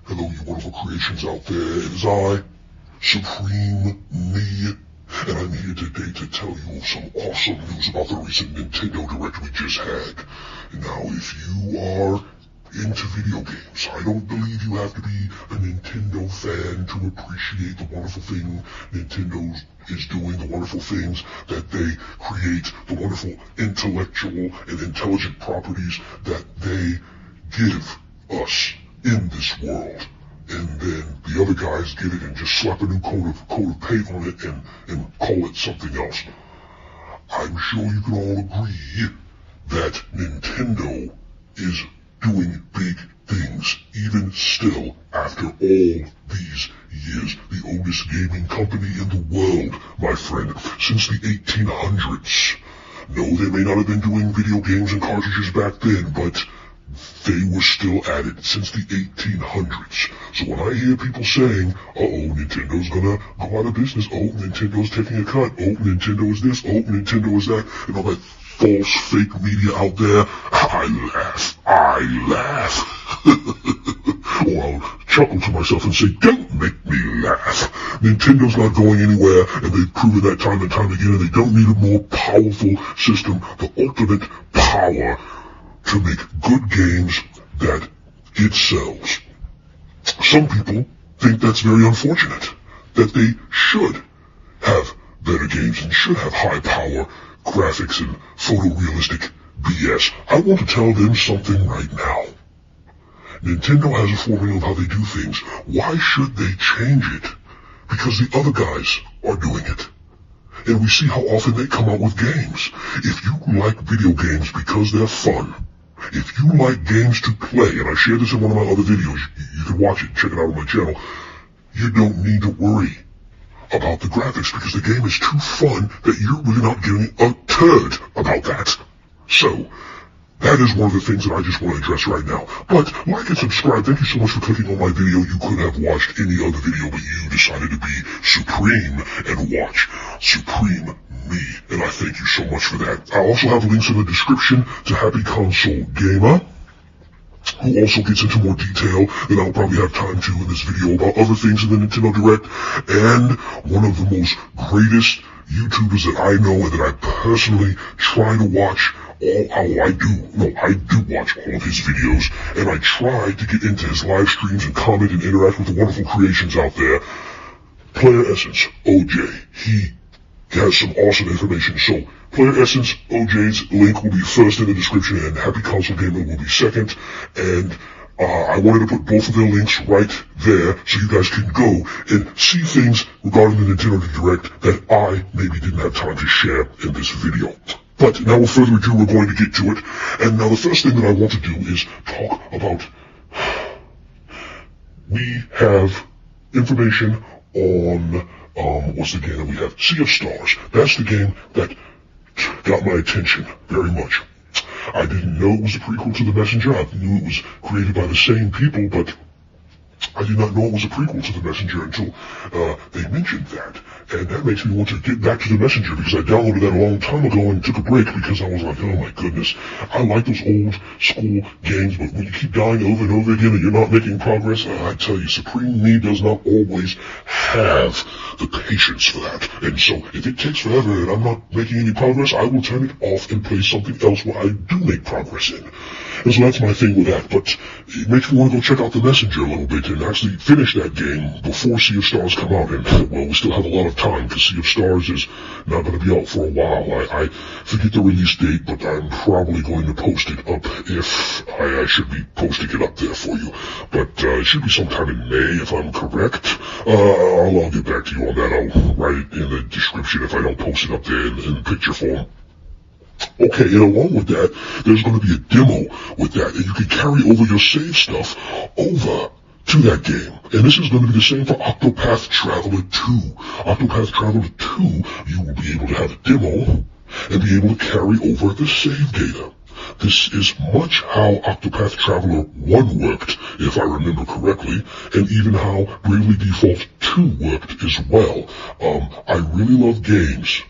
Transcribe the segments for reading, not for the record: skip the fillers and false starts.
Hello, you wonderful creations out there. It is I, Supreme Me, and I'm here today to tell you some awesome news about the recent Nintendo Direct we just had. Now, if you are into video games, I don't believe you have to be a Nintendo fan to appreciate the wonderful thing Nintendo is doing, the wonderful things that they create, the wonderful intellectual and intelligent properties that they give us in this world. And then the other guys get it and just slap a new coat of paint on it and call it something else. I'm sure you can all agree that Nintendo is doing big things, even still, after all these years. The oldest gaming company in the world, my friend, since the 1800s. No, they may not have been doing video games and cartridges back then, but they were still at it since the 1800s. So when I hear people saying, Nintendo's gonna go out of business, Nintendo's taking a cut, Nintendo is this, Nintendo is that, and all that false fake media out there, I laugh. Or I'll chuckle to myself and say, don't make me laugh. Nintendo's not going anywhere, and they've proven that time and time again, and they don't need a more powerful system, the ultimate power to make good games that it sells. Some people think that's very unfortunate, that they should have better games and should have high power graphics and photorealistic BS. I want to tell them something right now. Nintendo has a formula of how they do things. Why should they change it? Because the other guys are doing it. And we see how often they come out with games. If you like video games because they're fun, if you like games to play, and I shared this in one of my other videos, you can watch it, check it out on my channel, you don't need to worry about the graphics because the game is too fun that you're really not giving a turd about that. So, that is one of the things that I just want to address right now. But like and subscribe. Thank you so much for clicking on my video. You could have watched any other video, but you decided to be supreme and watch Supreme Me. And I thank you so much for that. I also have links in the description to Happy Console Gamer, who also gets into more detail than I'll probably have time to in this video about other things in the Nintendo Direct. And one of the most greatest YouTubers that I know and that I personally try to watch I do watch all of his videos, and I try to get into his live streams and comment and interact with the wonderful creations out there. Player Essence, OJ, he has some awesome information. So, Player Essence, OJ's link will be first in the description, and Happy Console Gamer will be second. And I wanted to put both of their links right there so you guys can go and see things regarding the Nintendo Direct that I maybe didn't have time to share in this video. But now without further ado, we're going to get to it. And now the first thing that I want to do is talk about, we have information on, what's the game that we have? Sea of Stars. That's the game that got my attention very much. I didn't know it was a prequel to The Messenger. I knew it was created by the same people, but I did not know it was a prequel to The Messenger until they mentioned that. And that makes me want to get back to The Messenger because I downloaded that a long time ago and took a break because I was like, oh my goodness, I like those old school games, but when you keep dying over and over again and you're not making progress, I tell you, Supreme Me does not always have the patience for that. And so if it takes forever and I'm not making any progress, I will turn it off and play something else where I do make progress in. And so that's my thing with that, but it makes me want to go check out The Messenger a little bit and actually finish that game before Sea of Stars come out. And, well, we still have a lot of time because Sea of Stars is not going to be out for a while. I forget the release date, but I'm probably going to post it up if I should be posting it up there for you. But it should be sometime in May if I'm correct. I'll get back to you on that. I'll write it in the description if I don't post it up there in picture form. Okay, and along with that, there's going to be a demo with that, and you can carry over your save stuff over to that game. And this is going to be the same for Octopath Traveler 2. Octopath Traveler 2, you will be able to have a demo and be able to carry over the save data. This is much how Octopath Traveler 1 worked, if I remember correctly, and even how Bravely Default 2 worked as well. I really love games,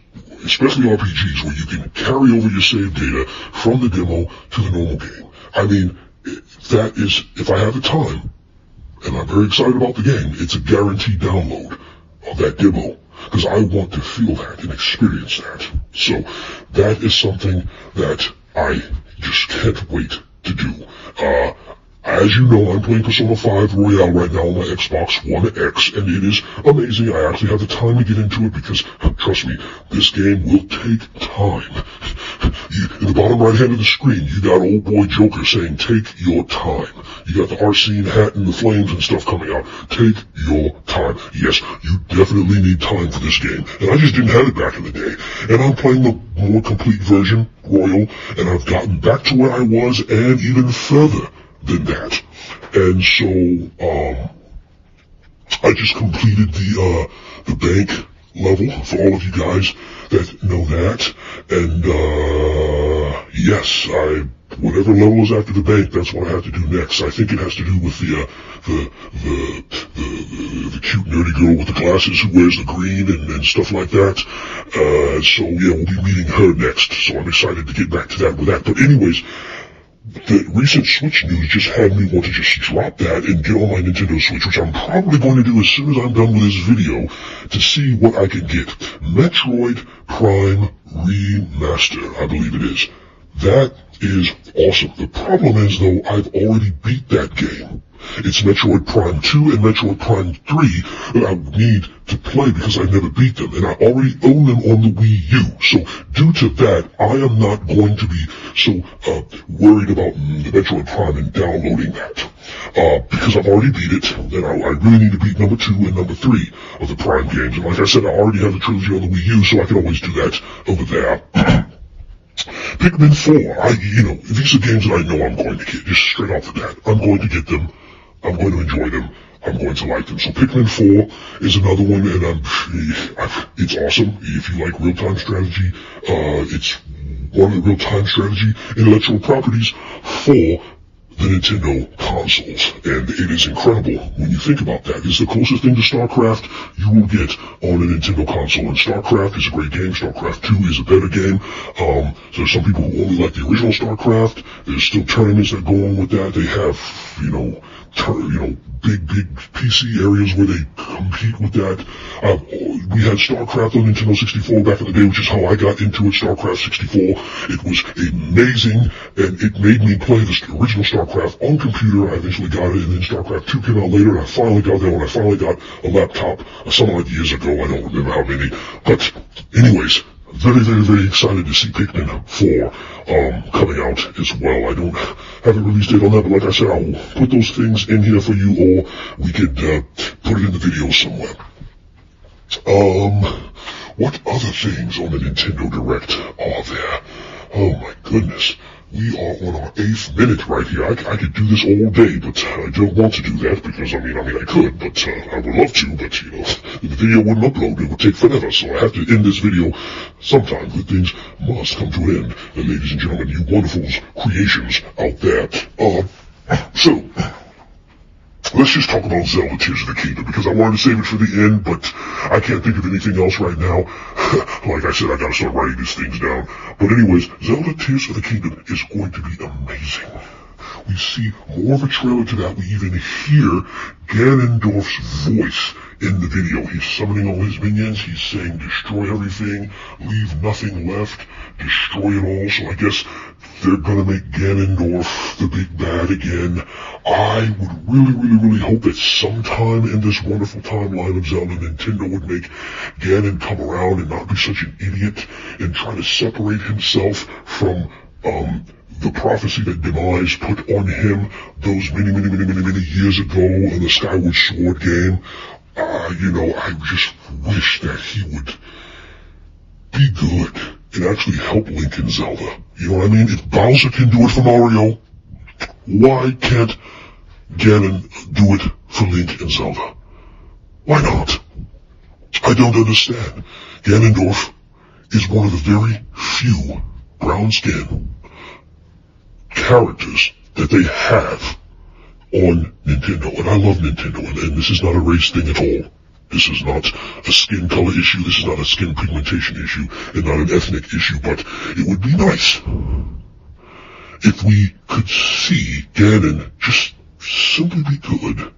especially RPGs, where you can carry over your save data from the demo to the normal game. I mean, that is, if I have the time, and I'm very excited about the game. It's a guaranteed download of that demo, because I want to feel that and experience that. So that is something that I just can't wait to do. As you know, I'm playing Persona 5 Royale right now on my Xbox One X, and it is amazing. I actually have the time to get into it because, trust me, this game will take time. In the bottom right hand of the screen, you got old boy Joker saying, take your time. You got the Arsene hat and the flames and stuff coming out. Take your time. Yes, you definitely need time for this game. And I just didn't have it back in the day. And I'm playing the more complete version, Royal, and I've gotten back to where I was and even further than that. And so, I just completed the bank level for all of you guys that know that. And, yes, whatever level is after the bank, that's what I have to do next. I think it has to do with the cute nerdy girl with the glasses who wears the green and stuff like that. So yeah, we'll be meeting her next. So I'm excited to get back to that with that. But anyways, the recent Switch news just had me want to just drop that and get on my Nintendo Switch, which I'm probably going to do as soon as I'm done with this video, to see what I can get. Metroid Prime Remaster, I believe it is. That is awesome. The problem is, though, I've already beat that game. It's Metroid Prime 2 and Metroid Prime 3 that I need to play because I never beat them, and I already own them on the Wii U. So due to that, I am not going to be so worried about the Metroid Prime and downloading that. Because I've already beat it, and I really need to beat number 2 and number 3 of the Prime games. And like I said, I already have the trilogy on the Wii U, so I can always do that over there. Pikmin 4, these are games that I know I'm going to get, just straight off the bat. I'm going to get them. I'm going to enjoy them. I'm going to like them. So Pikmin 4 is another one, and it's awesome. If you like real-time strategy, it's one of the real-time strategy intellectual properties for the Nintendo consoles, and it is incredible when you think about that. It's the closest thing to StarCraft you will get on a Nintendo console, and StarCraft is a great game. StarCraft 2 is a better game. So there's some people who only like the original StarCraft. There's still tournaments that go on with that. They have, big PC areas where they compete with that. We had StarCraft on Nintendo 64 back in the day, which is how I got into it, StarCraft 64. It was amazing, and it made me play the original StarCraft on computer. I eventually got it, and then StarCraft 2 came out later, and I finally got there when I finally got a laptop, some odd years ago. I don't remember how many. But anyways, very, very, very excited to see Pikmin 4 coming out as well. I don't have a release date on that, but like I said, I will put those things in here for you, or we could put it in the video somewhere. What other things on the Nintendo Direct are there? Oh my goodness. We are on our 8th minute right here. I could do this all day, but I don't want to do that because, I could, but I would love to, but, the video wouldn't upload. It would take forever, so I have to end this video sometime. Good things must come to an end, ladies and gentlemen, you wonderful creations out there. So, let's just talk about Zelda Tears of the Kingdom, because I wanted to save it for the end, but I can't think of anything else right now. Like I said, I gotta start writing these things down. But anyways, Zelda Tears of the Kingdom is going to be amazing. We see more of a trailer to that. We even hear Ganondorf's voice in the video. He's summoning all his minions. He's saying, destroy everything, leave nothing left, destroy it all. So I guess they're gonna make Ganondorf the big bad again. I would really, really, really hope that sometime in this wonderful timeline of Zelda, Nintendo would make Ganon come around and not be such an idiot and try to separate himself from, the prophecy that Demise put on him those many, many, many, many, many years ago in the Skyward Sword game. I just wish that he would be good and actually help Link and Zelda. You know what I mean? If Bowser can do it for Mario, why can't Ganon do it for Link and Zelda? Why not? I don't understand. Ganondorf is one of the very few brown-skinned characters that they have on Nintendo, and I love Nintendo, and this is not a race thing at all. This is not a skin color issue, this is not a skin pigmentation issue, and not an ethnic issue, but it would be nice if we could see Ganon just simply be good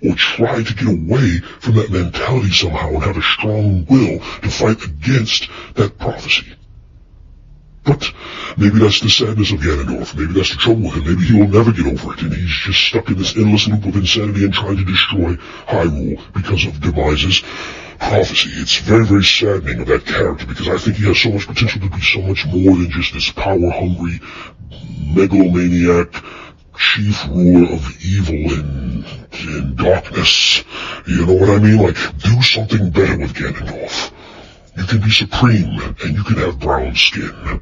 or try to get away from that mentality somehow and have a strong will to fight against that prophecy. But maybe that's the sadness of Ganondorf. Maybe that's the trouble with him. Maybe he will never get over it, and he's just stuck in this endless loop of insanity and trying to destroy Hyrule because of Demise's prophecy. It's very, very saddening of that character, because I think he has so much potential to be so much more than just this power-hungry, megalomaniac chief ruler of evil and darkness. You know what I mean? Like, do something better with Ganondorf. You can be supreme, and you can have brown skin.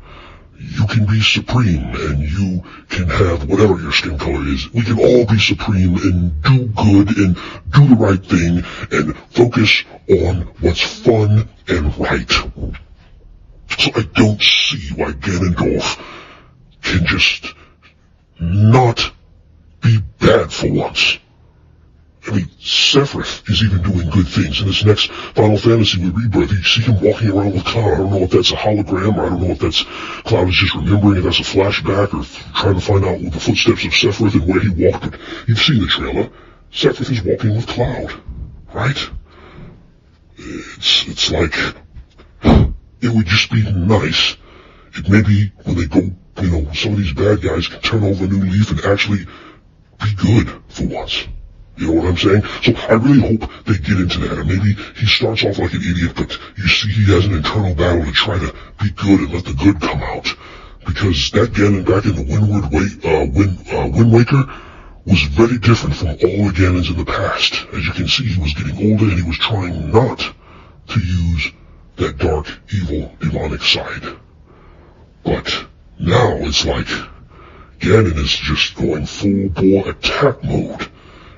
You can be supreme, and you can have whatever your skin color is. We can all be supreme and do good and do the right thing and focus on what's fun and right. So I don't see why Ganondorf can just not be bad for once. I mean, Sephiroth is even doing good things. In this next Final Fantasy with Rebirth, you see him walking around with Cloud. I don't know if that's a hologram, or I don't know if that's Cloud is just remembering if that's a flashback, or trying to find out the footsteps of Sephiroth and where he walked. But you've seen the trailer. Sephiroth is walking with Cloud, right? It's like, it would just be nice if maybe when they go, some of these bad guys can turn over a new leaf and actually be good for once. You know what I'm saying? So I really hope they get into that. And maybe he starts off like an idiot, but you see he has an internal battle to try to be good and let the good come out. Because that Ganon back in the Wind Waker was very different from all the Ganons in the past. As you can see, he was getting older and he was trying not to use that dark, evil, demonic side. But now it's like Ganon is just going full-bore attack mode.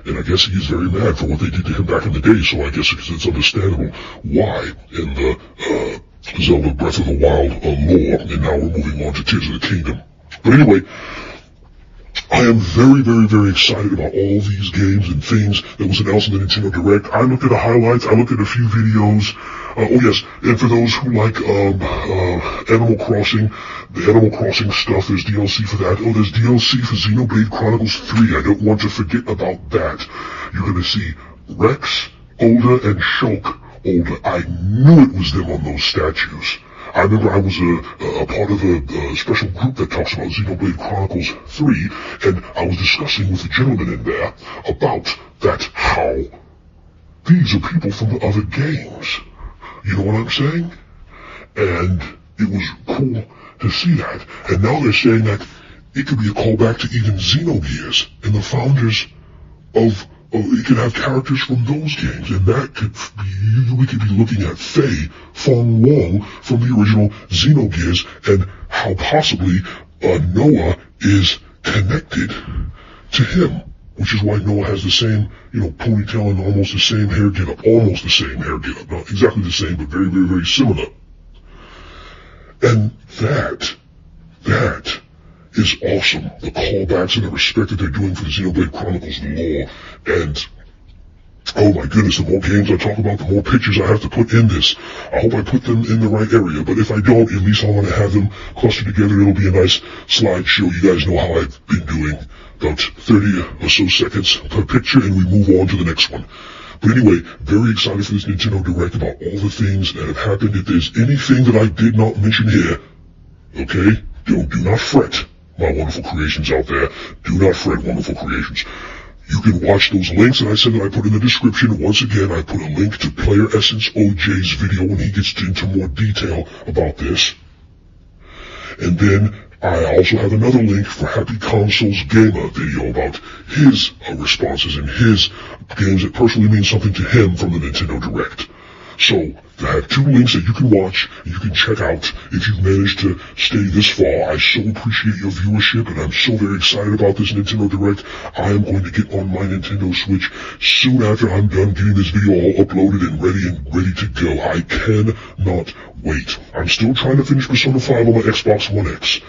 And I guess he's very mad for what they did to him back in the day, so I guess it's understandable why in the Zelda Breath of the Wild lore, and now we're moving on to Tears of the Kingdom. But anyway, I am very, very, very excited about all these games and things that was announced in the Nintendo Direct. I looked at the highlights, I looked at a few videos. Oh yes, and for those who like Animal Crossing, the Animal Crossing stuff, there's DLC for that. Oh, there's DLC for Xenoblade Chronicles 3. I don't want to forget about that. You're gonna see Rex older and Shulk older. I knew it was them on those statues. I remember I was a part of a special group that talks about Xenoblade Chronicles 3, and I was discussing with the gentleman in there about that, how these are people from the other games. You know what I'm saying? And it was cool to see that. And now they're saying that it could be a callback to even Xenogears and the founders of it could have characters from those games, and that could be, we could be looking at Faye Fong Wong from the original Xenogears, and how possibly Noah is connected to him, which is why Noah has the same, ponytail and almost the same hair getup, almost the same hair getup, not exactly the same, but very, very, very similar. And that is awesome. The callbacks and the respect that they're doing for the Xenoblade Chronicles lore. And, oh my goodness, the more games I talk about, the more pictures I have to put in this. I hope I put them in the right area, but if I don't, at least I want to have them clustered together. It'll be a nice slideshow. You guys know how I've been doing. About 30 or so seconds per picture, and we move on to the next one. But anyway, very excited for this Nintendo Direct about all the things that have happened. If there's anything that I did not mention here, okay, do not fret, my wonderful creations out there. Do not fret, wonderful creations. You can watch those links that I said that I put in the description. Once again, I put a link to Player Essence OJ's video when he gets into more detail about this. And then I also have another link for Happy Consoles Gamer video about his responses and his games that personally mean something to him from the Nintendo Direct. So, I have two links that you can watch and you can check out if you've managed to stay this far. I so appreciate your viewership, and I'm so very excited about this Nintendo Direct. I am going to get on my Nintendo Switch soon after I'm done getting this video all uploaded and ready to go. I cannot wait. I'm still trying to finish Persona 5 on my Xbox One X,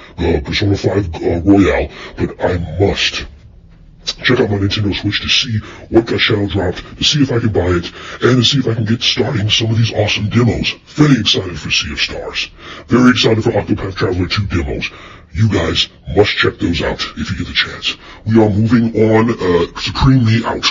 Persona 5 Royale, but I must check out my Nintendo Switch to see what got shadow dropped, to see if I can buy it, and to see if I can get starting some of these awesome demos. Very excited for Sea of Stars. Very excited for Octopath Traveler 2 demos. You guys must check those out if you get the chance. We are moving on supremely out.